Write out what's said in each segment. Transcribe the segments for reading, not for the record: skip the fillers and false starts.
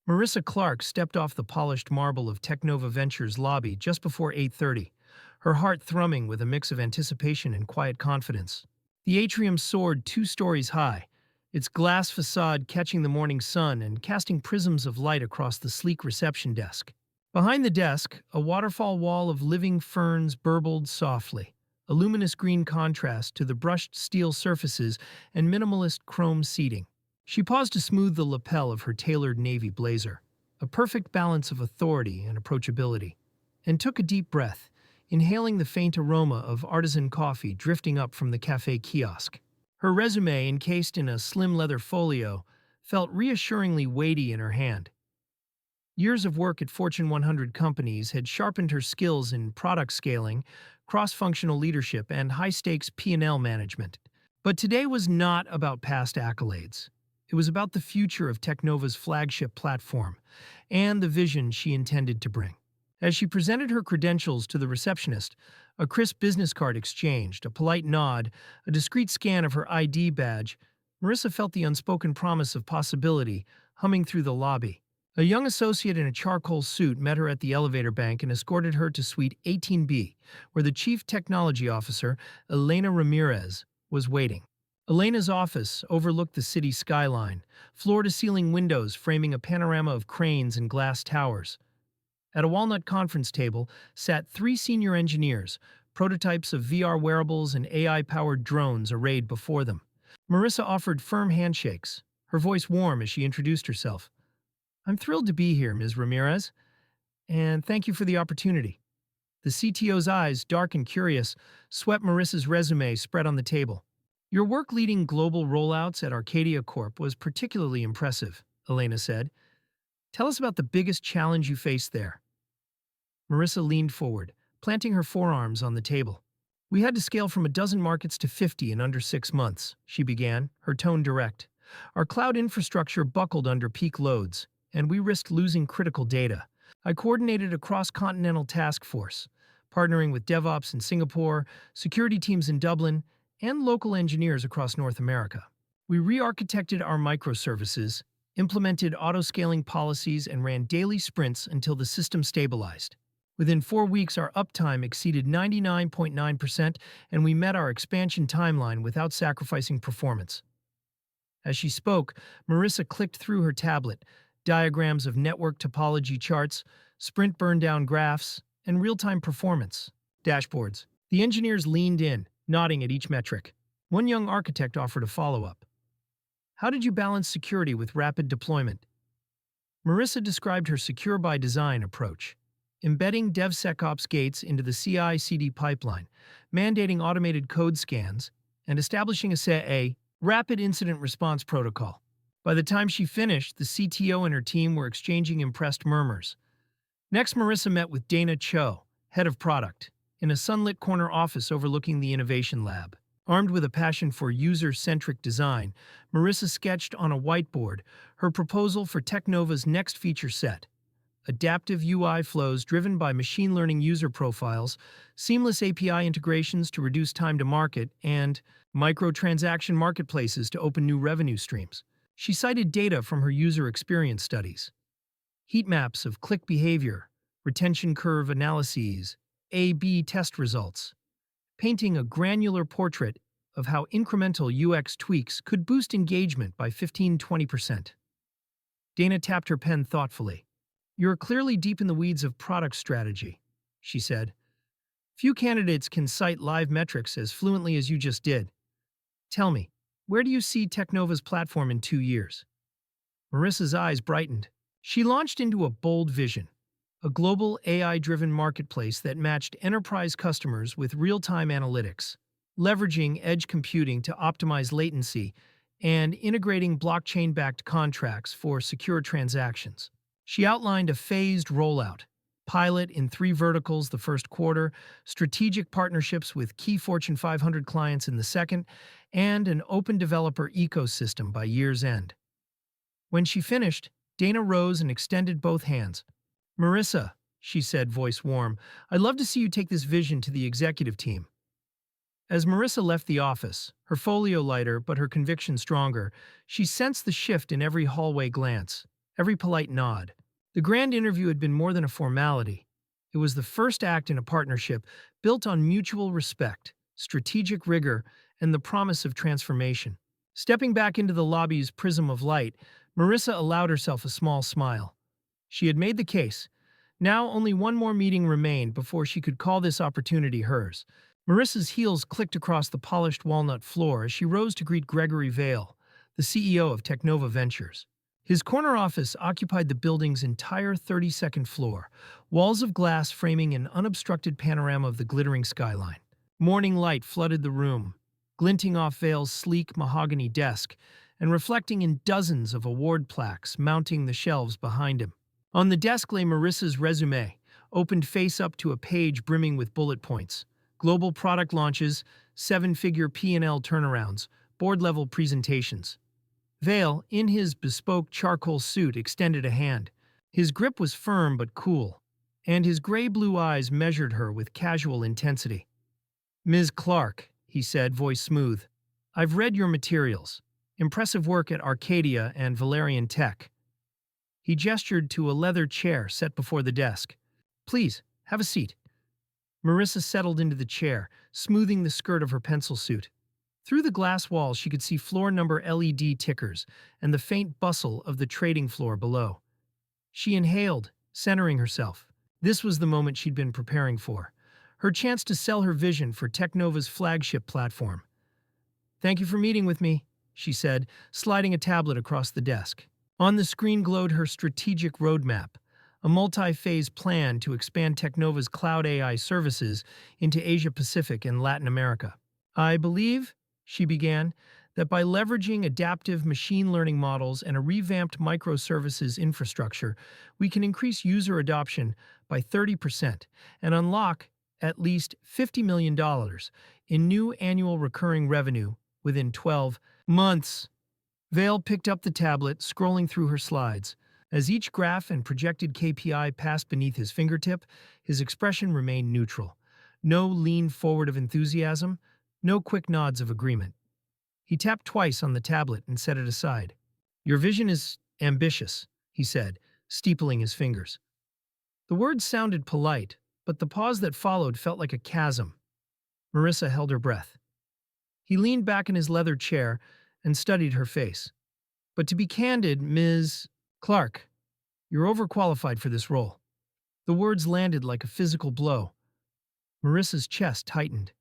Marissa Clark stepped off the polished marble of Technova Ventures' lobby just before 8:30, her heart thrumming with a mix of anticipation and quiet confidence. The atrium soared 2 stories high, its glass facade catching the morning sun and casting prisms of light across the sleek reception desk. Behind the desk, a waterfall wall of living ferns burbled softly, a luminous green contrast to the brushed steel surfaces and minimalist chrome seating. She paused to smooth the lapel of her tailored navy blazer, a perfect balance of authority and approachability, and took a deep breath, inhaling the faint aroma of artisan coffee drifting up from the cafe kiosk. Her resume, encased in a slim leather folio, felt reassuringly weighty in her hand. Years of work at Fortune 100 companies had sharpened her skills in product scaling, cross-functional leadership, and high-stakes P&L management. But today was not about past accolades. It was about the future of Technova's flagship platform and the vision she intended to bring. As she presented her credentials to the receptionist, a crisp business card exchanged, a polite nod, a discreet scan of her ID badge, Marissa felt the unspoken promise of possibility humming through the lobby. A young associate in a charcoal suit met her at the elevator bank and escorted her to Suite 18B, where the Chief Technology Officer, Elena Ramirez, was waiting. Elena's office overlooked the city skyline, floor-to-ceiling windows framing a panorama of cranes and glass towers. At a walnut conference table sat 3 senior engineers, prototypes of VR wearables and AI-powered drones arrayed before them. Marissa offered firm handshakes, her voice warm as she introduced herself. "I'm thrilled to be here, Ms. Ramirez, and thank you for the opportunity." The CTO's eyes, dark and curious, swept Marissa's resume spread on the table. "Your work leading global rollouts at Arcadia Corp was particularly impressive," Elena said. "Tell us about the biggest challenge you faced there." Marissa leaned forward, planting her forearms on the table. "We had to scale from a dozen markets to 50 in under 6 months," she began, her tone direct. "Our cloud infrastructure buckled under peak loads, and we risked losing critical data. I coordinated a cross-continental task force, partnering with DevOps in Singapore, security teams in Dublin, and local engineers across North America. We re-architected our microservices, implemented auto-scaling policies, and ran daily sprints until the system stabilized. Within 4 weeks, our uptime exceeded 99.9%, and we met our expansion timeline without sacrificing performance." As she spoke, Marissa clicked through her tablet, diagrams of network topology charts, sprint burn-down graphs, and real-time performance dashboards. The engineers leaned in, nodding at each metric. One young architect offered a follow-up. "How did you balance security with rapid deployment?" Marissa described her secure-by-design approach, embedding DevSecOps gates into the CI/CD pipeline, mandating automated code scans, and establishing a rapid incident response protocol. By the time she finished, the CTO and her team were exchanging impressed murmurs. Next, Marissa met with Dana Cho, head of product, in a sunlit corner office overlooking the innovation lab. Armed with a passion for user-centric design, Marissa sketched on a whiteboard her proposal for Technova's next feature set: adaptive UI flows driven by machine learning user profiles, seamless API integrations to reduce time to market, and microtransaction marketplaces to open new revenue streams. She cited data from her user experience studies, heat maps of click behavior, retention curve analyses, A/B test results, painting a granular portrait of how incremental UX tweaks could boost engagement by 15–20%. Dana tapped her pen thoughtfully. "You're clearly deep in the weeds of product strategy," she said. "Few candidates can cite live metrics as fluently as you just did. Tell me, where do you see Technova's platform in 2 years?" Marissa's eyes brightened. She launched into a bold vision: a global AI-driven marketplace that matched enterprise customers with real-time analytics, leveraging edge computing to optimize latency, and integrating blockchain-backed contracts for secure transactions. She outlined a phased rollout: pilot in 3 verticals the first quarter, strategic partnerships with key Fortune 500 clients in the second, and an open developer ecosystem by year's end. When she finished, Dana rose and extended both hands. "Marissa," she said, voice warm, "I'd love to see you take this vision to the executive team." As Marissa left the office, her folio lighter but her conviction stronger, she sensed the shift in every hallway glance. every polite nod. The grand interview had been more than a formality. It was the first act in a partnership built on mutual respect, strategic rigor, and the promise of transformation. Stepping back into the lobby's prism of light, Marissa allowed herself a small smile. She had made the case. Now only one more meeting remained before she could call this opportunity hers. Marissa's heels clicked across the polished walnut floor as she rose to greet Gregory Vale, the CEO of Technova Ventures. His corner office occupied the building's entire 32nd floor, walls of glass framing an unobstructed panorama of the glittering skyline. Morning light flooded the room, glinting off Vale's sleek mahogany desk and reflecting in dozens of award plaques mounting the shelves behind him. On the desk lay Marissa's resume, opened face up to a page brimming with bullet points. Global product launches, seven-figure P&L turnarounds, board-level presentations. Vale, in his bespoke charcoal suit, extended a hand. His grip was firm but cool, and his gray-blue eyes measured her with casual intensity. "Ms. Clark," he said, voice smooth, "I've read your materials. Impressive work at Arcadia and Valerian Tech." He gestured to a leather chair set before the desk. "Please, have a seat." Marissa settled into the chair, smoothing the skirt of her pencil suit. Through the glass walls, she could see floor number LED tickers and the faint bustle of the trading floor below. She inhaled, centering herself. This was the moment she'd been preparing for. Her chance to sell her vision for Technova's flagship platform. "Thank you for meeting with me," she said, sliding a tablet across the desk. On the screen glowed her strategic roadmap, a multi-phase plan to expand Technova's cloud AI services into Asia-Pacific and Latin America. "I believe," she began, "that by leveraging adaptive machine learning models and a revamped microservices infrastructure, we can increase user adoption by 30% and unlock at least $50 million in new annual recurring revenue within 12 months. Vale picked up the tablet, scrolling through her slides. As each graph and projected KPI passed beneath his fingertip, his expression remained neutral. No lean forward of enthusiasm, no quick nods of agreement. He tapped twice on the tablet and set it aside. "Your vision is ambitious," he said, steepling his fingers. The words sounded polite, but the pause that followed felt like a chasm. Marissa held her breath. He leaned back in his leather chair and studied her face. "But to be candid, Ms. Clark, you're overqualified for this role." The words landed like a physical blow. Marissa's chest tightened.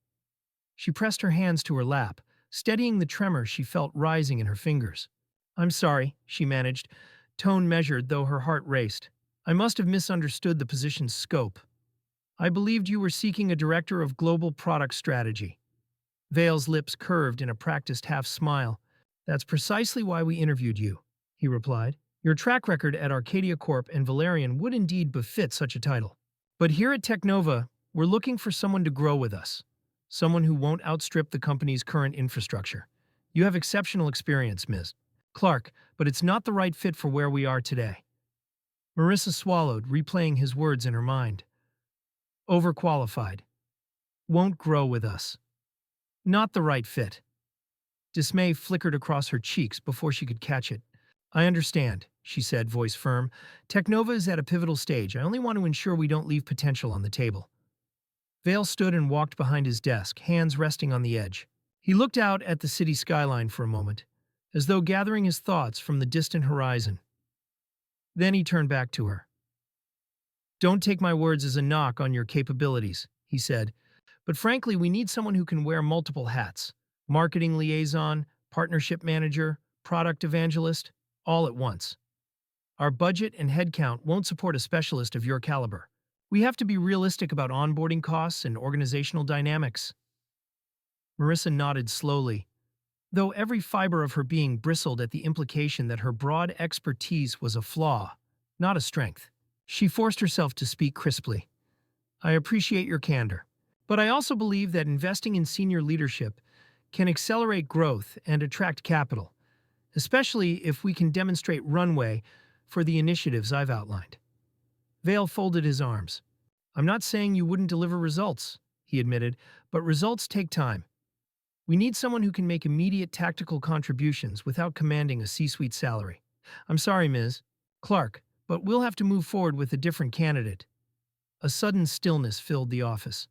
She pressed her hands to her lap, steadying the tremor she felt rising in her fingers. "I'm sorry," she managed, tone measured though her heart raced. "I must have misunderstood the position's scope. I believed you were seeking a director of global product strategy." Vale's lips curved in a practiced half-smile. "That's precisely why we interviewed you," he replied. "Your track record at Arcadia Corp and Valerian would indeed befit such a title. But here at Technova, we're looking for someone to grow with us, someone who won't outstrip the company's current infrastructure. You have exceptional experience, Ms. Clark, but it's not the right fit for where we are today." Marissa swallowed, replaying his words in her mind. Overqualified. Won't grow with us. Not the right fit. Dismay flickered across her cheeks before she could catch it. "I understand," she said, voice firm. "Technova is at a pivotal stage. I only want to ensure we don't leave potential on the table." Vale stood and walked behind his desk, hands resting on the edge. He looked out at the city skyline for a moment, as though gathering his thoughts from the distant horizon. Then he turned back to her. "Don't take my words as a knock on your capabilities," he said, "but frankly, we need someone who can wear multiple hats. Marketing liaison, partnership manager, product evangelist, all at once. Our budget and headcount won't support a specialist of your caliber. We have to be realistic about onboarding costs and organizational dynamics." Marissa nodded slowly, though every fiber of her being bristled at the implication that her broad expertise was a flaw, not a strength. She forced herself to speak crisply. "I appreciate your candor, but I also believe that investing in senior leadership can accelerate growth and attract capital, especially if we can demonstrate runway for the initiatives I've outlined." Vale folded his arms. "I'm not saying you wouldn't deliver results," he admitted, "but results take time. We need someone who can make immediate tactical contributions without commanding a C-suite salary." "I'm sorry, Ms. Clark, but we'll have to move forward with a different candidate. A sudden stillness filled the office.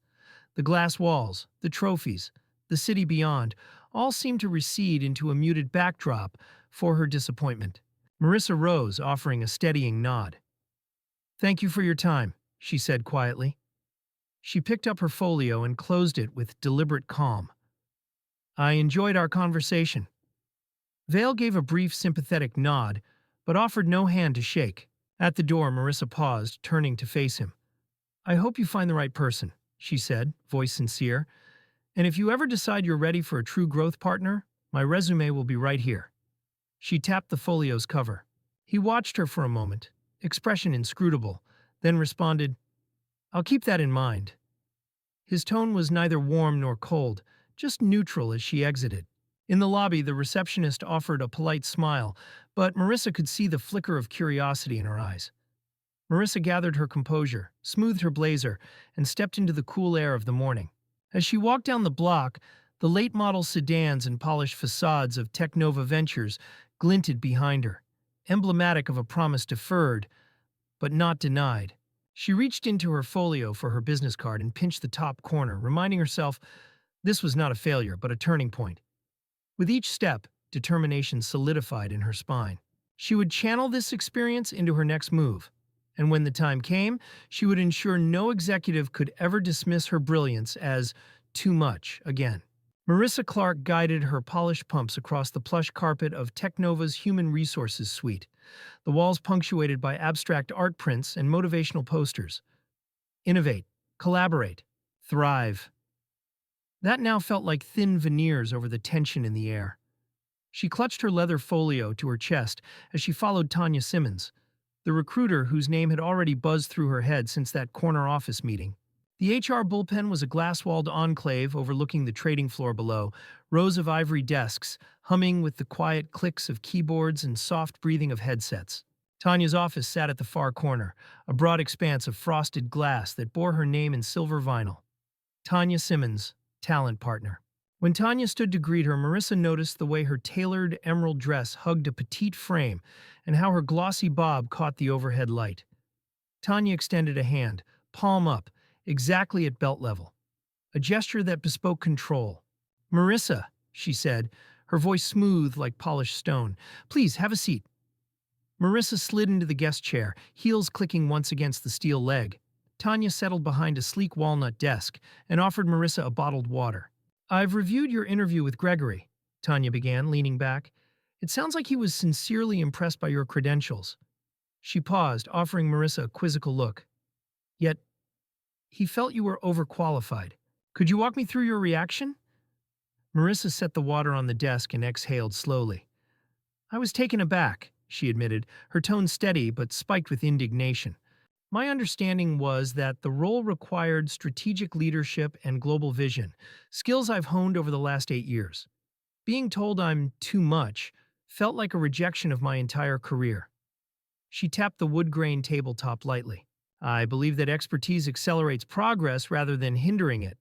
The glass walls, the trophies, the city beyond, all seemed to recede into a muted backdrop for her disappointment. Marissa rose, offering a steadying nod. "Thank you for your time," she said quietly. She picked up her folio and closed it with deliberate calm. "I enjoyed our conversation." Vale gave a brief sympathetic nod, but offered no hand to shake. At the door, Marissa paused, turning to face him. "I hope you find the right person," she said, voice sincere. "And if you ever decide you're ready for a true growth partner, my resume will be right here." She tapped the folio's cover. He watched her for a moment, expression inscrutable, then responded, "I'll keep that in mind." His tone was neither warm nor cold, just neutral as she exited. In the lobby, the receptionist offered a polite smile, but Marissa could see the flicker of curiosity in her eyes. Marissa gathered her composure, smoothed her blazer, and stepped into the cool air of the morning. As she walked down the block, the late-model sedans and polished facades of Technova Ventures glinted behind her, emblematic of a promise deferred, but not denied. She reached into her folio for her business card and pinched the top corner, reminding herself this was not a failure, but a turning point. With each step, determination solidified in her spine. She would channel this experience into her next move, and when the time came, she would ensure no executive could ever dismiss her brilliance as too much again. Marissa Clark guided her polished pumps across the plush carpet of Technova's Human Resources suite, the walls punctuated by abstract art prints and motivational posters. Innovate, collaborate, thrive. That now felt like thin veneers over the tension in the air. She clutched her leather folio to her chest as she followed Tanya Simmons, the recruiter whose name had already buzzed through her head since that corner office meeting. The HR bullpen was a glass-walled enclave overlooking the trading floor below, rows of ivory desks, humming with the quiet clicks of keyboards and soft breathing of headsets. Tanya's office sat at the far corner, a broad expanse of frosted glass that bore her name in silver vinyl. Tanya Simmons, talent partner. When Tanya stood to greet her, Marissa noticed the way her tailored emerald dress hugged a petite frame and how her glossy bob caught the overhead light. Tanya extended a hand, palm up, exactly at belt level, a gesture that bespoke control. "Marissa," she said, her voice smooth like polished stone, "please have a seat." Marissa slid into the guest chair, heels clicking once against the steel leg. Tanya settled behind a sleek walnut desk and offered Marissa a bottled water. "I've reviewed your interview with Gregory," Tanya began, leaning back. "It sounds like he was sincerely impressed by your credentials." She paused, offering Marissa a quizzical look. "Yet, he felt you were overqualified. Could you walk me through your reaction?" Marissa set the water on the desk and exhaled slowly. "I was taken aback," she admitted, her tone steady but spiked with indignation. "My understanding was that the role required strategic leadership and global vision, skills I've honed over the last 8 years. Being told I'm too much felt like a rejection of my entire career." She tapped the wood-grain tabletop lightly. "I believe that expertise accelerates progress rather than hindering it."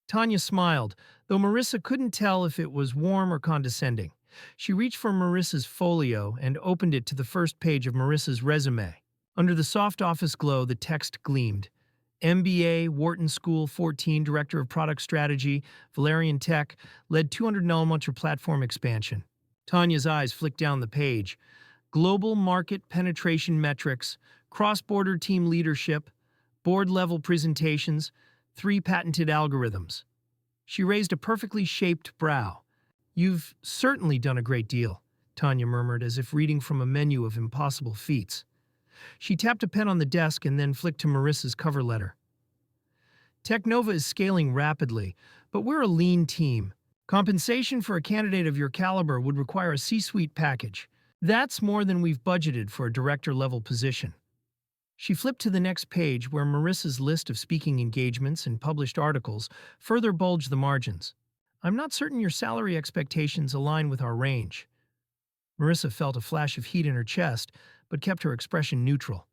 Tanya smiled, though Marissa couldn't tell if it was warm or condescending. She reached for Marissa's folio and opened it to the first page of Marissa's resume. Under the soft office glow, the text gleamed. MBA, Wharton School 14, Director of Product Strategy, Valerian Tech, led 200 platform expansion. Tanya's eyes flicked down the page. Global market penetration metrics, cross-border team leadership, board-level presentations, 3 patented algorithms. She raised a perfectly shaped brow. "You've certainly done a great deal," Tanya murmured, as if reading from a menu of impossible feats. She tapped a pen on the desk and then flicked to Marissa's cover letter. "Technova is scaling rapidly, but we're a lean team. Compensation for a candidate of your caliber would require a C-suite package. That's more than we've budgeted for a director-level position." She flipped to the next page where Marissa's list of speaking engagements and published articles further bulged the margins. "I'm not certain your salary expectations align with our range." Marissa felt a flash of heat in her chest, but kept her expression neutral.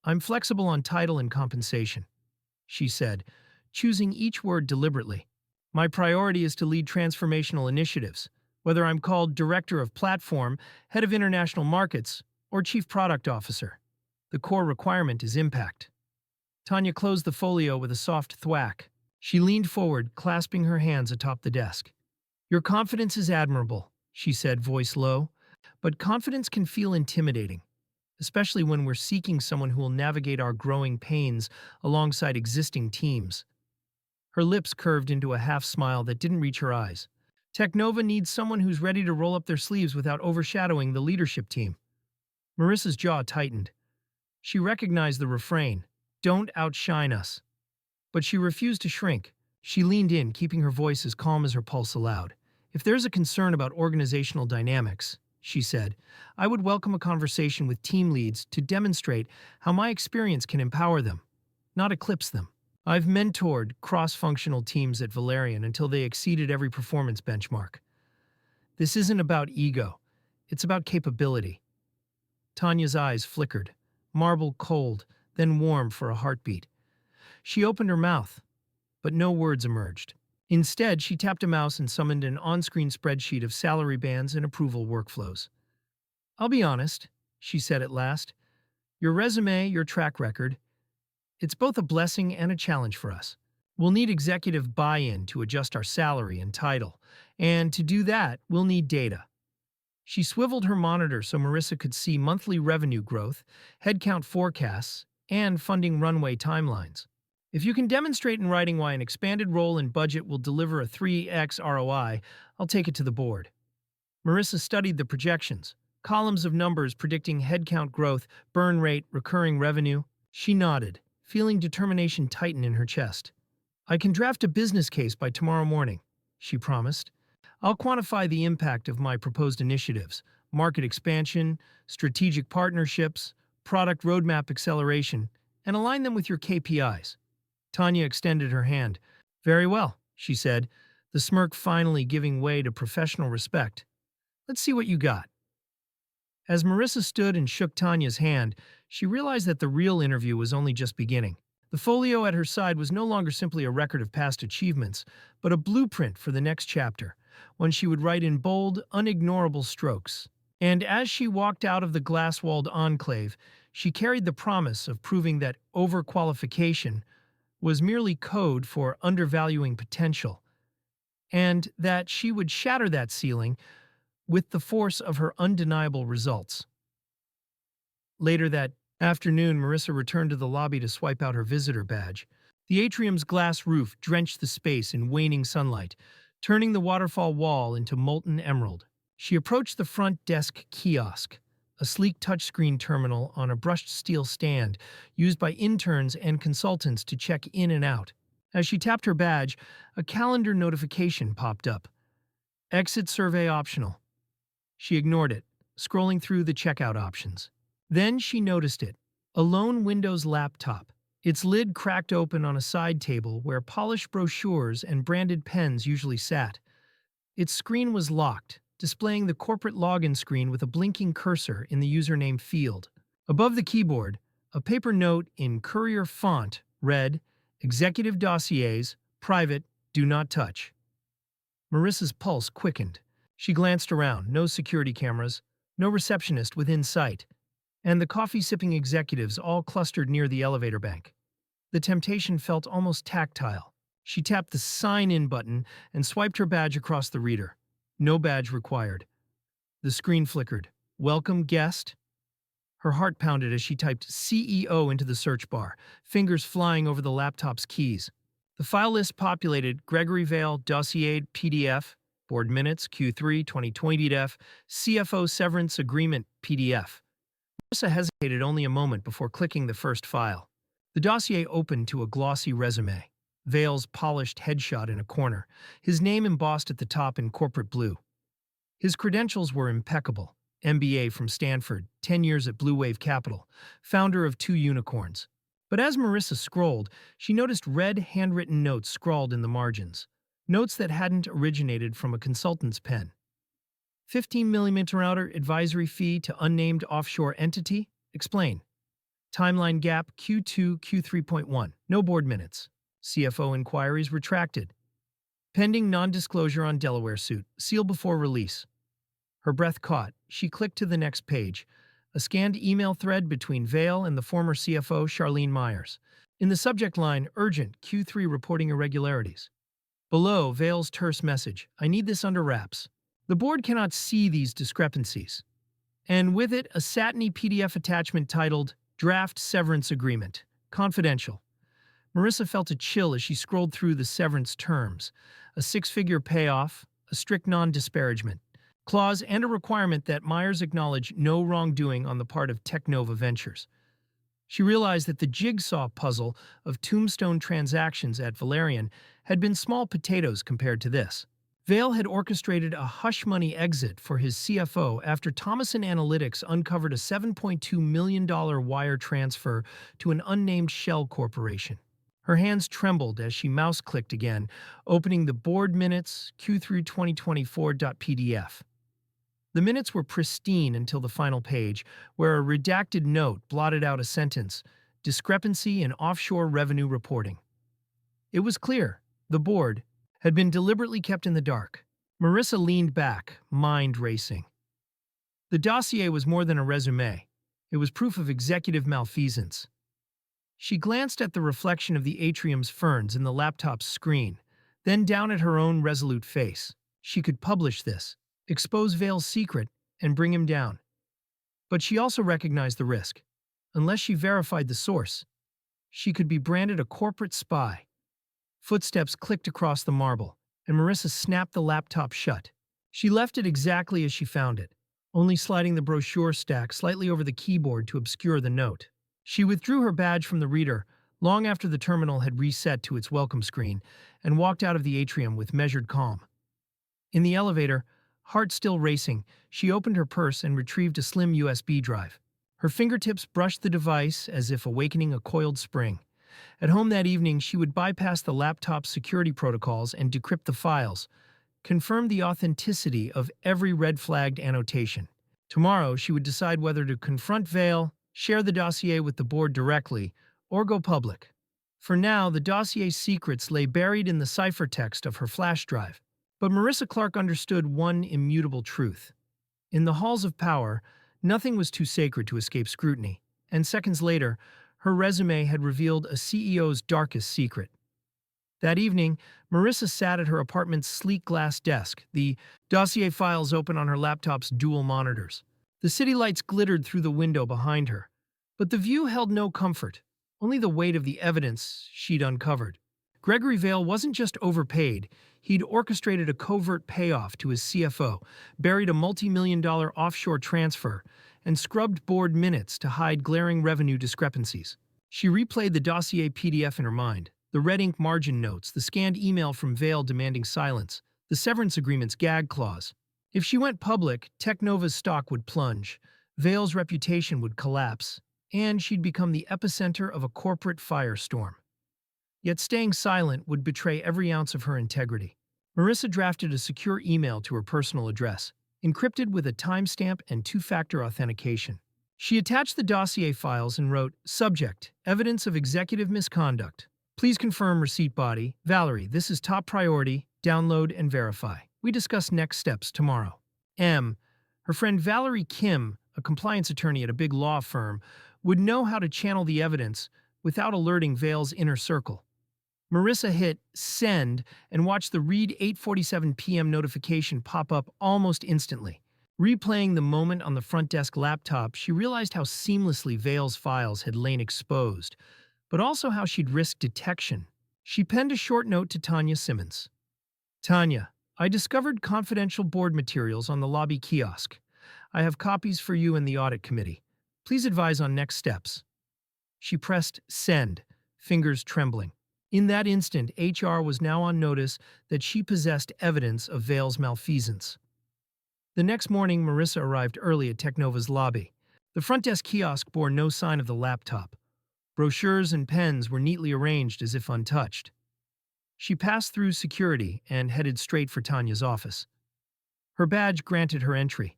"I'm flexible on title and compensation," she said, choosing each word deliberately. "My priority is to lead transformational initiatives, whether I'm called Director of Platform, Head of International Markets, or Chief Product Officer. The core requirement is impact. Tanya closed the folio with a soft thwack. She leaned forward, clasping her hands atop the desk. Your confidence is admirable, she said, voice low, but confidence can feel intimidating, especially when we're seeking someone who will navigate our growing pains alongside existing teams. Her lips curved into a half-smile that didn't reach her eyes. Technova needs someone who's ready to roll up their sleeves without overshadowing the leadership team. Marissa's jaw tightened. She recognized the refrain, "Don't outshine us." But she refused to shrink. She leaned in, keeping her voice as calm as her pulse allowed. If there's a concern about organizational dynamics, she said, I would welcome a conversation with team leads to demonstrate how my experience can empower them, not eclipse them. I've mentored cross-functional teams at Valerian until they exceeded every performance benchmark. This isn't about ego. It's about capability. Tanya's eyes flickered, marble cold, then warm for a heartbeat. She opened her mouth, but no words emerged. Instead, she tapped a mouse and summoned an on-screen spreadsheet of salary bands and approval workflows. I'll be honest, she said at last. Your resume, your track record, it's both a blessing and a challenge for us. We'll need executive buy-in to adjust our salary and title, and to do that, we'll need data. She swiveled her monitor so Marissa could see monthly revenue growth, headcount forecasts, and funding runway timelines. If you can demonstrate in writing why an expanded role and budget will deliver a 3x ROI, I'll take it to the board. Marissa studied the projections, columns of numbers predicting headcount growth, burn rate, recurring revenue. She nodded, feeling determination tighten in her chest. I can draft a business case by tomorrow morning, she promised. I'll quantify the impact of my proposed initiatives, market expansion, strategic partnerships, product roadmap acceleration, and align them with your KPIs. Tanya extended her hand. Very well, she said, the smirk finally giving way to professional respect. Let's see what you got. As Marissa stood and shook Tanya's hand, she realized that the real interview was only just beginning. The folio at her side was no longer simply a record of past achievements, but a blueprint for the next chapter, one she would write in bold, unignorable strokes. And as she walked out of the glass-walled enclave, she carried the promise of proving that overqualification was merely code for undervaluing potential, and that she would shatter that ceiling with the force of her undeniable results. Later that afternoon, Marissa returned to the lobby to swipe out her visitor badge. The atrium's glass roof drenched the space in waning sunlight, turning the waterfall wall into molten emerald. She approached the front desk kiosk, a sleek touchscreen terminal on a brushed steel stand used by interns and consultants to check in and out. As she tapped her badge, a calendar notification popped up. Exit survey optional. She ignored it, scrolling through the checkout options. Then she noticed it, a lone Windows laptop, its lid cracked open on a side table where polished brochures and branded pens usually sat. Its screen was locked, displaying the corporate login screen with a blinking cursor in the username field. Above the keyboard, a paper note in courier font read, Executive Dossiers, Private, Do Not Touch. Marissa's pulse quickened. She glanced around, no security cameras, no receptionist within sight, and the coffee-sipping executives all clustered near the elevator bank. The temptation felt almost tactile. She tapped the sign-in button and swiped her badge across the reader. No badge required. The screen flickered. Welcome, guest. Her heart pounded as she typed CEO into the search bar, fingers flying over the laptop's keys. The file list populated Gregory Vale, Dossier, PDF, Board Minutes, Q3, 2020 PDF, CFO Severance Agreement, PDF. Marissa hesitated only a moment before clicking the first file. The dossier opened to a glossy resume. Vale's polished headshot in a corner, his name embossed at the top in corporate blue. His credentials were impeccable. MBA from Stanford, 10 years at Blue Wave Capital, founder of 2 unicorns. But as Marissa scrolled, she noticed red handwritten notes scrawled in the margins. Notes that hadn't originated from a consultant's pen. 15mm outer advisory fee to unnamed offshore entity? Explain. Timeline gap Q2, Q3.1. No board minutes. CFO inquiries retracted. Pending non-disclosure on Delaware suit. Seal before release. Her breath caught. She clicked to the next page. a scanned email thread between Vail and the former CFO Charlene Myers. In the subject line, urgent, Q3 reporting irregularities. Below, Vail's terse message, I need this under wraps. The board cannot see these discrepancies. And with it, a satiny PDF attachment titled, Draft Severance Agreement, Confidential. Marissa felt a chill as she scrolled through the severance terms. A six-figure payoff, a strict non-disparagement clause, and a requirement that Myers acknowledge no wrongdoing on the part of Technova Ventures. She realized that the jigsaw puzzle of tombstone transactions at Valerian had been small potatoes compared to this. Vail had orchestrated a hush-money exit for his CFO after Thomson Analytics uncovered a $7.2 million wire transfer to an unnamed shell corporation. Her hands trembled as she mouse-clicked again, opening the board minutes Q3 2024.pdf. The minutes were pristine until the final page, where a redacted note blotted out a sentence, discrepancy in offshore revenue reporting. It was clear, the board had been deliberately kept in the dark. Marissa leaned back, mind racing. The dossier was more than a resume. It was proof of executive malfeasance. She glanced at the reflection of the atrium's ferns in the laptop's screen, then down at her own resolute face. She could publish this, expose Vail's secret, and bring him down. But she also recognized the risk. Unless she verified the source, she could be branded a corporate spy. Footsteps clicked across the marble, and Marissa snapped the laptop shut. She left it exactly as she found it, only sliding the brochure stack slightly over the keyboard to obscure the note. She withdrew her badge from the reader long after the terminal had reset to its welcome screen and walked out of the atrium with measured calm. In the elevator, heart still racing, she opened her purse and retrieved a slim USB drive. Her fingertips brushed the device as if awakening a coiled spring. At home that evening, she would bypass the laptop's security protocols and decrypt the files, confirm the authenticity of every red-flagged annotation. Tomorrow, she would decide whether to confront Vail, share the dossier with the board directly, or go public. For now, the dossier's secrets lay buried in the ciphertext of her flash drive. But Marissa Clark understood one immutable truth. In the halls of power, nothing was too sacred to escape scrutiny, and seconds later, her resume had revealed a CEO's darkest secret. That evening, Marissa sat at her apartment's sleek glass desk, the dossier files open on her laptop's dual monitors. The city lights glittered through the window behind her, but the view held no comfort, only the weight of the evidence she'd uncovered. Gregory Vail wasn't just overpaid, he'd orchestrated a covert payoff to his CFO, buried a multi-million-dollar offshore transfer, and scrubbed board minutes to hide glaring revenue discrepancies. She replayed the dossier PDF in her mind, the red ink margin notes, the scanned email from Vail demanding silence, the severance agreement's gag clause. If she went public, Technova's stock would plunge, Vail's reputation would collapse, and she'd become the epicenter of a corporate firestorm. Yet staying silent would betray every ounce of her integrity. Marissa drafted a secure email to her personal address, encrypted with a timestamp and two-factor authentication. She attached the dossier files and wrote, Subject, Evidence of Executive Misconduct. Please confirm receipt body. Valerie, this is top priority. Download and verify. We discuss next steps tomorrow. M. Her friend Valerie Kim, a compliance attorney at a big law firm, would know how to channel the evidence without alerting Vail's inner circle. Marissa hit send and watched the read 8:47 p.m. notification pop up almost instantly. Replaying the moment on the front desk laptop, she realized how seamlessly Vail's files had lain exposed, but also how she'd risked detection. She penned a short note to Tanya Simmons. Tanya, I discovered confidential board materials on the lobby kiosk. I have copies for you and the audit committee. Please advise on next steps. She pressed send, fingers trembling. In that instant, HR was now on notice that she possessed evidence of Vail's malfeasance. The next morning, Marissa arrived early at Technova's lobby. The front desk kiosk bore no sign of the laptop. Brochures and pens were neatly arranged as if untouched. She passed through security and headed straight for Tanya's office. Her badge granted her entry.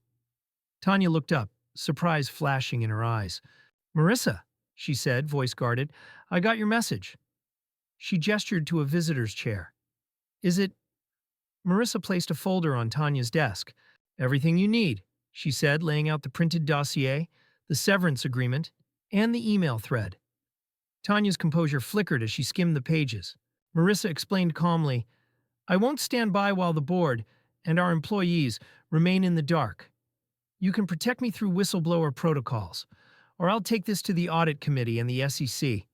Tanya looked up, surprise flashing in her eyes. Marissa, she said, voice guarded, I got your message. She gestured to a visitor's chair. Is it? Marissa placed a folder on Tanya's desk. Everything you need, she said, laying out the printed dossier, the severance agreement, and the email thread. Tanya's composure flickered as she skimmed the pages. Marissa explained calmly, "I won't stand by while the board and our employees remain in the dark. You can protect me through whistleblower protocols, or I'll take this to the audit committee and the SEC."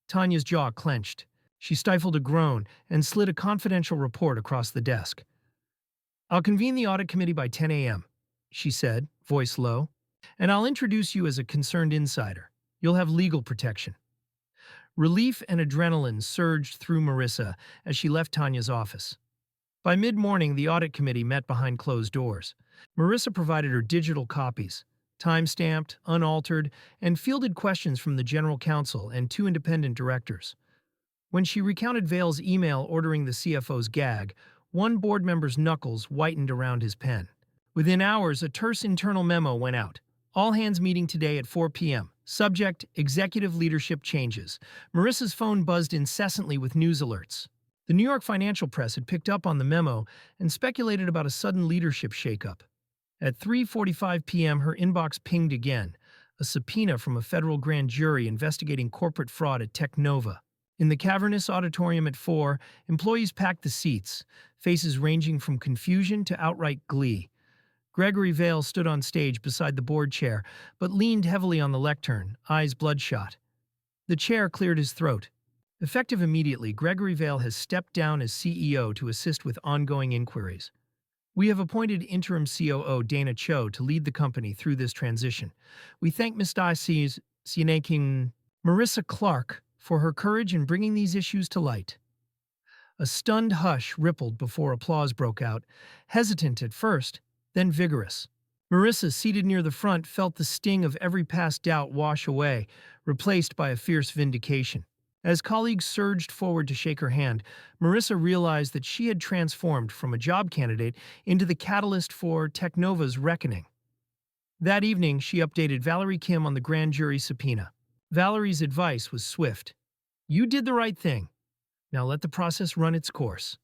Tanya's jaw clenched. She stifled a groan and slid a confidential report across the desk. "I'll convene the audit committee by 10 a.m., she said, voice low, "and I'll introduce you as a concerned insider. You'll have legal protection." Relief and adrenaline surged through Marissa as she left Tanya's office. By mid-morning, the audit committee met behind closed doors. Marissa provided her digital copies, time-stamped, unaltered, and fielded questions from the general counsel and two independent directors. When she recounted Vale's email ordering the CFO's gag, one board member's knuckles whitened around his pen. Within hours, a terse internal memo went out. "All hands meeting today at 4 p.m. Subject, executive leadership changes." Marissa's phone buzzed incessantly with news alerts. The New York financial press had picked up on the memo and speculated about a sudden leadership shakeup. At 3:45 p.m., her inbox pinged again, a subpoena from a federal grand jury investigating corporate fraud at Technova. In the cavernous auditorium at 4, employees packed the seats, faces ranging from confusion to outright glee. Gregory Vale stood on stage beside the board chair, but leaned heavily on the lectern, eyes bloodshot. The chair cleared his throat. Effective immediately, Gregory Vale has stepped down as CEO to assist with ongoing inquiries. "We have appointed interim COO Dana Cho to lead the company through this transition. We thank Ms. Diocese Sineking Marissa Clark for her courage in bringing these issues to light." A stunned hush rippled before applause broke out, hesitant at first, then vigorous. Marissa, seated near the front, felt the sting of every past doubt wash away, replaced by a fierce vindication. As colleagues surged forward to shake her hand, Marissa realized that she had transformed from a job candidate into the catalyst for Technova's reckoning. That evening, she updated Valerie Kim on the grand jury subpoena. Valerie's advice was swift. "You did the right thing. Now let the process run its course."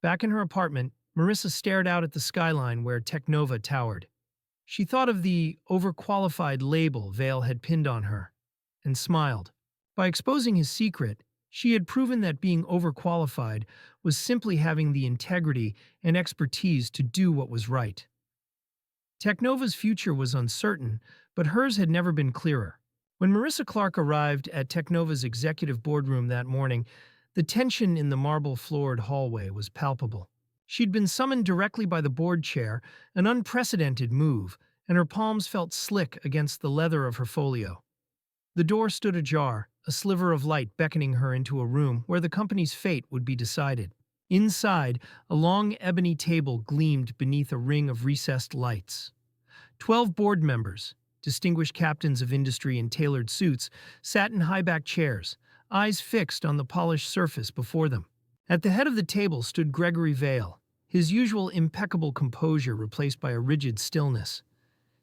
Back in her apartment, Marissa stared out at the skyline where Technova towered. She thought of the overqualified label Vale had pinned on her, and smiled. By exposing his secret, she had proven that being overqualified was simply having the integrity and expertise to do what was right. Technova's future was uncertain, but hers had never been clearer. When Marissa Clark arrived at Technova's executive boardroom that morning, the tension in the marble-floored hallway was palpable. She'd been summoned directly by the board chair, an unprecedented move, and her palms felt slick against the leather of her folio. The door stood ajar, a sliver of light beckoning her into a room where the company's fate would be decided. Inside, a long ebony table gleamed beneath a ring of recessed lights. 12 board members, distinguished captains of industry in tailored suits, sat in high-backed chairs, eyes fixed on the polished surface before them. At the head of the table stood Gregory Vale, his usual impeccable composure replaced by a rigid stillness.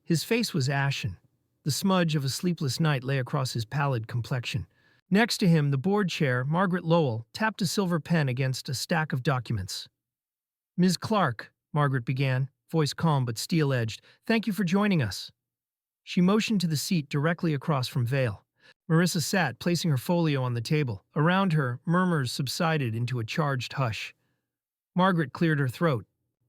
His face was ashen. The smudge of a sleepless night lay across his pallid complexion. Next to him, the board chair, Margaret Lowell, tapped a silver pen against a stack of documents. "Ms. Clark," Margaret began, voice calm but steel-edged, "thank you for joining us." She motioned to the seat directly across from Vale. Marissa sat, placing her folio on the table. Around her, murmurs subsided into a charged hush. Margaret cleared her throat.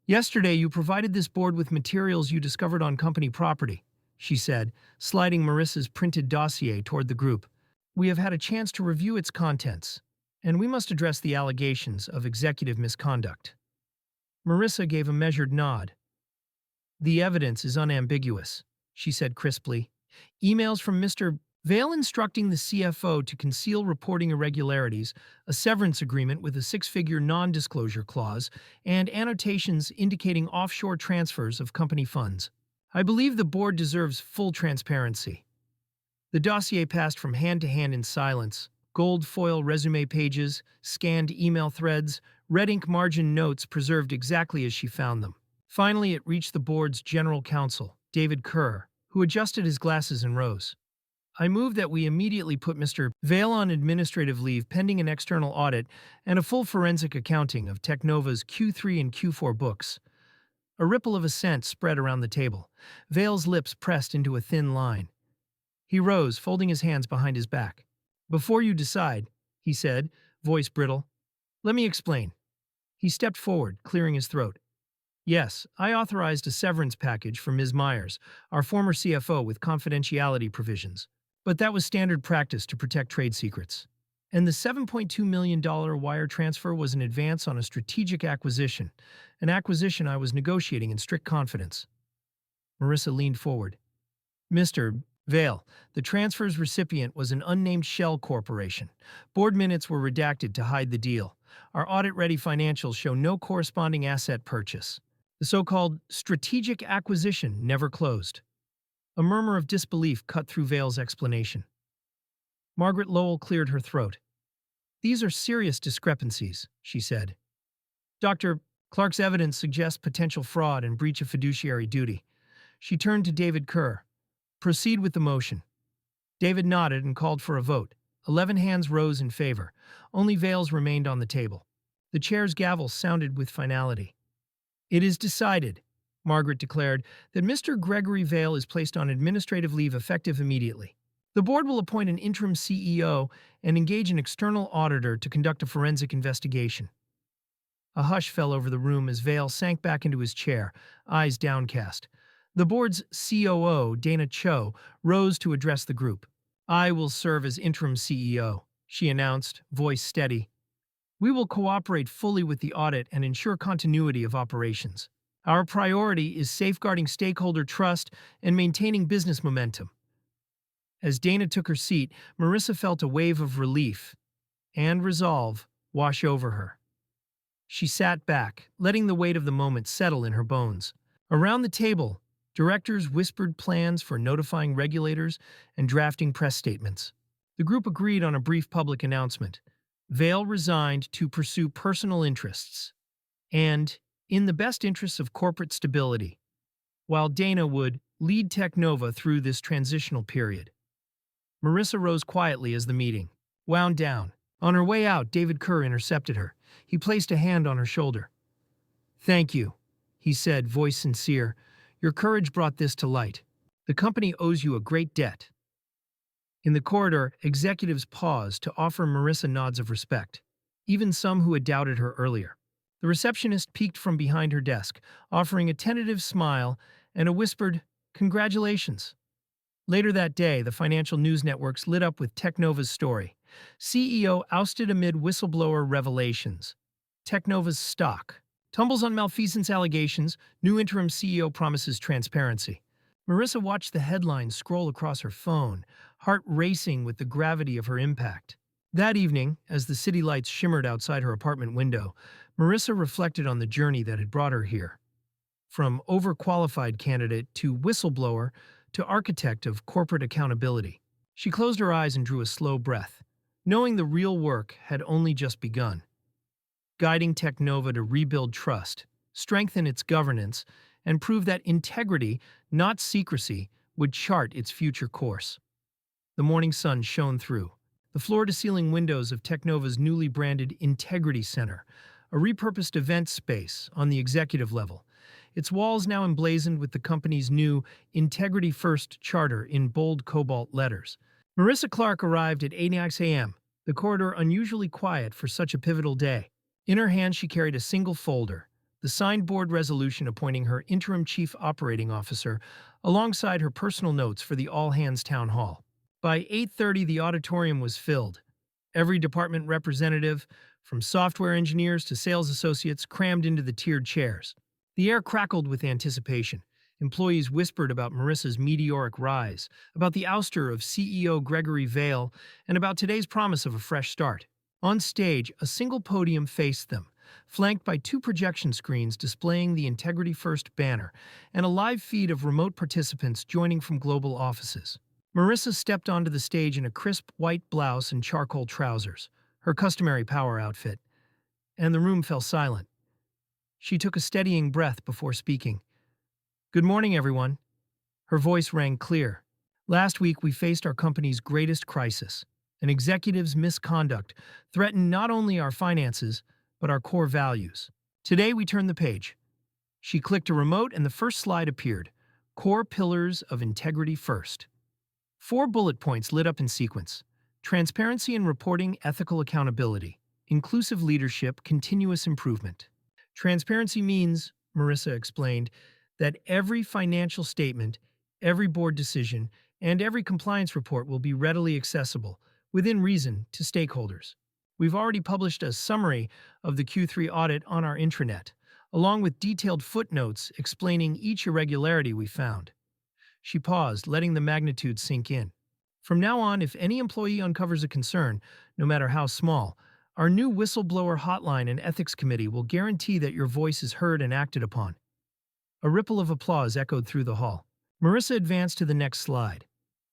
"Yesterday you provided this board with materials you discovered on company property," she said, sliding Marissa's printed dossier toward the group. "We have had a chance to review its contents, and we must address the allegations of executive misconduct." Marissa gave a measured nod. "The evidence is unambiguous," she said crisply. "Emails from Mr. Vale instructing the CFO to conceal reporting irregularities, a severance agreement with a six-figure non-disclosure clause, and annotations indicating offshore transfers of company funds. I believe the board deserves full transparency." The dossier passed from hand to hand in silence. Gold foil resume pages, scanned email threads, red ink margin notes preserved exactly as she found them. Finally, it reached the board's general counsel, David Kerr, who adjusted his glasses and rose. "I move that we immediately put Mr. Vale on administrative leave pending an external audit and a full forensic accounting of Technova's Q3 and Q4 books. A ripple of assent spread around the table. Vale's lips pressed into a thin line. He rose, folding his hands behind his back. "Before you decide," he said, voice brittle, "let me explain." He stepped forward, clearing his throat. "Yes, I authorized a severance package for Ms. Myers, our former CFO, with confidentiality provisions. But that was standard practice to protect trade secrets. And the $7.2 million wire transfer was an advance on a strategic acquisition, an acquisition I was negotiating in strict confidence." Marissa leaned forward. "Mr. Vale, the transfer's recipient was an unnamed shell corporation. Board minutes were redacted to hide the deal. Our audit-ready financials show no corresponding asset purchase. The so-called strategic acquisition never closed." A murmur of disbelief cut through Vale's explanation. Margaret Lowell cleared her throat. "These are serious discrepancies," she said. "Dr. Clark's evidence suggests potential fraud and breach of fiduciary duty." She turned to David Kerr. "Proceed with the motion." David nodded and called for a vote. 11 hands rose in favor. Only Vale's remained on the table. The chair's gavel sounded with finality. "It is decided," Margaret declared, "that Mr. Gregory Vale is placed on administrative leave effective immediately. The board will appoint an interim CEO and engage an external auditor to conduct a forensic investigation." A hush fell over the room as Vale sank back into his chair, eyes downcast. The board's COO, Dana Cho, rose to address the group. "I will serve as interim CEO," she announced, voice steady. "We will cooperate fully with the audit and ensure continuity of operations. Our priority is safeguarding stakeholder trust and maintaining business momentum." As Dana took her seat, Marissa felt a wave of relief and resolve wash over her. She sat back, letting the weight of the moment settle in her bones. Around the table, directors whispered plans for notifying regulators and drafting press statements. The group agreed on a brief public announcement. Vale resigned to pursue personal interests and, in the best interests of corporate stability, while Dana would lead Technova through this transitional period. Marissa rose quietly as the meeting wound down. On her way out, David Kerr intercepted her. He placed a hand on her shoulder. "Thank you," he said, voice sincere. "Your courage brought this to light. The company owes you a great debt." In the corridor, executives paused to offer Marissa nods of respect, even some who had doubted her earlier. The receptionist peeked from behind her desk, offering a tentative smile and a whispered, "Congratulations." Later that day, the financial news networks lit up with Technova's story. CEO ousted amid whistleblower revelations. Technova's stock tumbles on malfeasance allegations. New interim CEO promises transparency. Marissa watched the headlines scroll across her phone, heart racing with the gravity of her impact. That evening, as the city lights shimmered outside her apartment window, Marissa reflected on the journey that had brought her here. From overqualified candidate to whistleblower to architect of corporate accountability. She closed her eyes and drew a slow breath, knowing the real work had only just begun. Guiding Technova to rebuild trust, strengthen its governance, and prove that integrity, not secrecy, would chart its future course. The morning sun shone through. The floor-to-ceiling windows of Technova's newly branded Integrity Center, a repurposed event space on the executive level, its walls now emblazoned with the company's new Integrity First charter in bold cobalt letters. Marissa Clark arrived at 8 a.m., the corridor unusually quiet for such a pivotal day. In her hand, she carried a single folder, the signed board resolution appointing her interim chief operating officer, alongside her personal notes for the all-hands town hall. By 8:30, the auditorium was filled. Every department representative, from software engineers to sales associates, crammed into the tiered chairs. The air crackled with anticipation. Employees whispered about Marissa's meteoric rise, about the ouster of CEO Gregory Vale, and about today's promise of a fresh start. On stage, a single podium faced them, flanked by 2 projection screens displaying the Integrity First banner and a live feed of remote participants joining from global offices. Marissa stepped onto the stage in a crisp white blouse and charcoal trousers, her customary power outfit, and the room fell silent. She took a steadying breath before speaking. "Good morning, everyone." Her voice rang clear. "Last week, we faced our company's greatest crisis. An executive's misconduct threatened not only our finances, but our core values. Today, we turn the page. She clicked a remote and the first slide appeared. Core Pillars of Integrity First. 4 bullet points lit up in sequence. Transparency and reporting, ethical accountability, inclusive leadership, continuous improvement. Transparency means, Marissa explained, that every financial statement, every board decision, and every compliance report will be readily accessible, within reason, to stakeholders. We've already published a summary of the Q3 audit on our intranet, along with detailed footnotes explaining each irregularity we found. She paused, letting the magnitude sink in. From now on, if any employee uncovers a concern, no matter how small, our new whistleblower hotline and ethics committee will guarantee that your voice is heard and acted upon. A ripple of applause echoed through the hall. Marissa advanced to the next slide.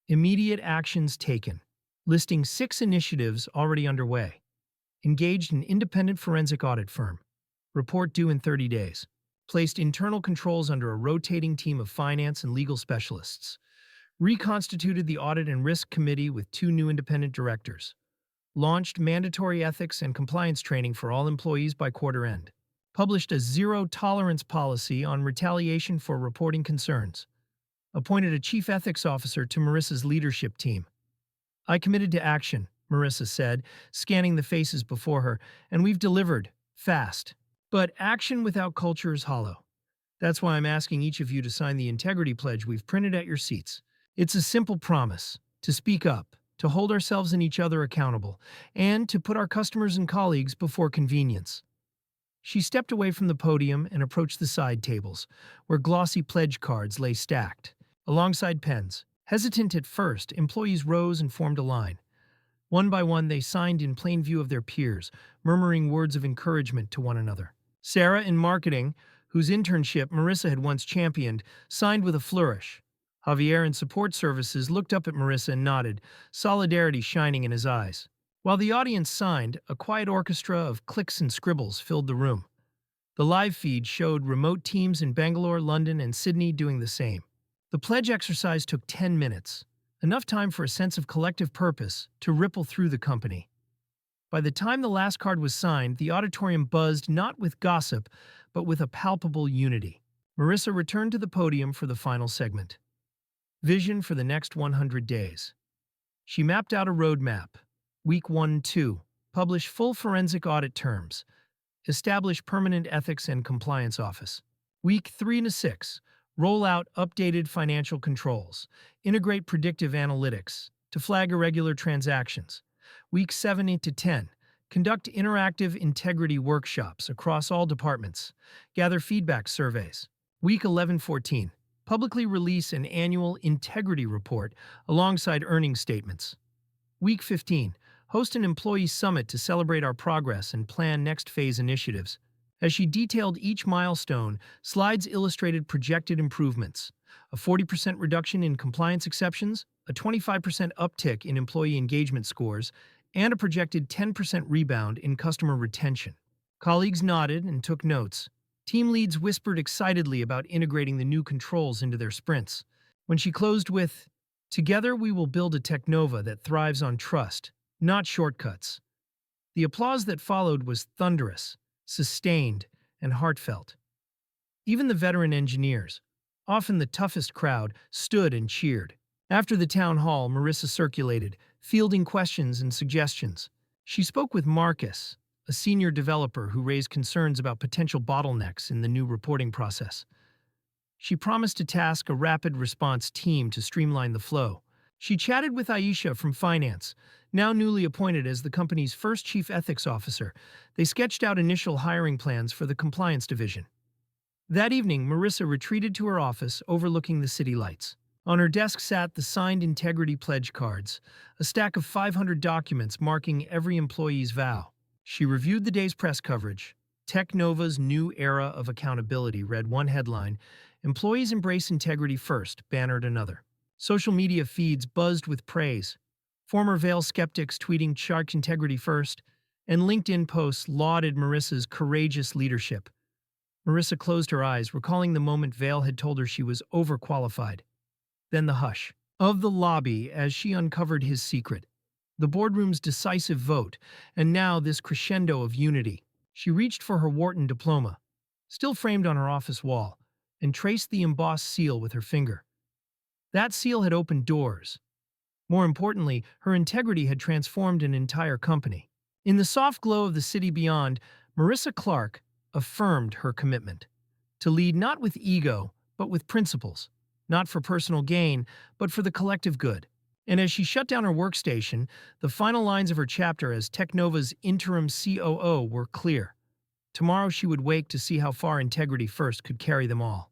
Immediate actions taken, listing 6 initiatives already underway. Engaged an independent forensic audit firm. Report due in 30 days. Placed internal controls under a rotating team of finance and legal specialists. Reconstituted the Audit and Risk Committee with 2 new independent directors. Launched mandatory ethics and compliance training for all employees by quarter end. Published a zero-tolerance policy on retaliation for reporting concerns. Appointed a chief ethics officer to Marissa's leadership team. I committed to action, Marissa said, scanning the faces before her, and we've delivered, fast. But action without culture is hollow. That's why I'm asking each of you to sign the integrity pledge we've printed at your seats. It's a simple promise to speak up, to hold ourselves and each other accountable, and to put our customers and colleagues before convenience. She stepped away from the podium and approached the side tables, where glossy pledge cards lay stacked, alongside pens. Hesitant at first, employees rose and formed a line. One by one, they signed in plain view of their peers, murmuring words of encouragement to one another. Sarah, in marketing, whose internship Marissa had once championed, signed with a flourish. Javier, in support services, looked up at Marissa and nodded, solidarity shining in his eyes. While the audience signed, a quiet orchestra of clicks and scribbles filled the room. The live feed showed remote teams in Bangalore, London, and Sydney doing the same. The pledge exercise took 10 minutes, enough time for a sense of collective purpose to ripple through the company. By the time the last card was signed, the auditorium buzzed not with gossip, but with a palpable unity. Marissa returned to the podium for the final segment. Vision for the next 100 days. She mapped out a roadmap. Week 1-2. Publish full forensic audit terms. Establish permanent ethics and compliance office. Week 3-6. Roll out updated financial controls. Integrate predictive analytics to flag irregular transactions. Week 7-10. Conduct interactive integrity workshops across all departments. Gather feedback surveys. Week 11-14. Publicly release an annual integrity report alongside earnings statements. Week 15. Host an employee summit to celebrate our progress and plan next phase initiatives. As she detailed each milestone, slides illustrated projected improvements: a 40% reduction in compliance exceptions, a 25% uptick in employee engagement scores, and a projected 10% rebound in customer retention. Colleagues nodded and took notes. Team leads whispered excitedly about integrating the new controls into their sprints. When she closed with, "Together we will build a Technova that thrives on trust, not shortcuts." The applause that followed was thunderous, sustained, and heartfelt. Even the veteran engineers, often the toughest crowd, stood and cheered. After the town hall, Marissa circulated, fielding questions and suggestions. She spoke with Marcus, a senior developer who raised concerns about potential bottlenecks in the new reporting process. She promised to task a rapid response team to streamline the flow. She chatted with Aisha from finance, now newly appointed as the company's first chief ethics officer. They sketched out initial hiring plans for the compliance division. That evening, Marissa retreated to her office overlooking the city lights. On her desk sat the signed integrity pledge cards, a stack of 500 documents marking every employee's vow. She reviewed the day's press coverage. Technova's new era of accountability read one headline: "Employees embrace integrity first," bannered another. Social media feeds buzzed with praise. Former Vail skeptics tweeting "Shark integrity first," and LinkedIn posts lauded Marissa's courageous leadership. Marissa closed her eyes, recalling the moment Vail had told her she was overqualified. Then the hush of the lobby as she uncovered his secret. The boardroom's decisive vote, and now this crescendo of unity. She reached for her Wharton diploma. still framed on her office wall, and traced the embossed seal with her finger. That seal had opened doors. More importantly, her integrity had transformed an entire company. In the soft glow of the city beyond, Marissa Clark affirmed her commitment to lead not with ego, but with principles, not for personal gain, but for the collective good. And as she shut down her workstation, the final lines of her chapter as Technova's interim COO were clear. Tomorrow she would wake to see how far integrity first could carry them all.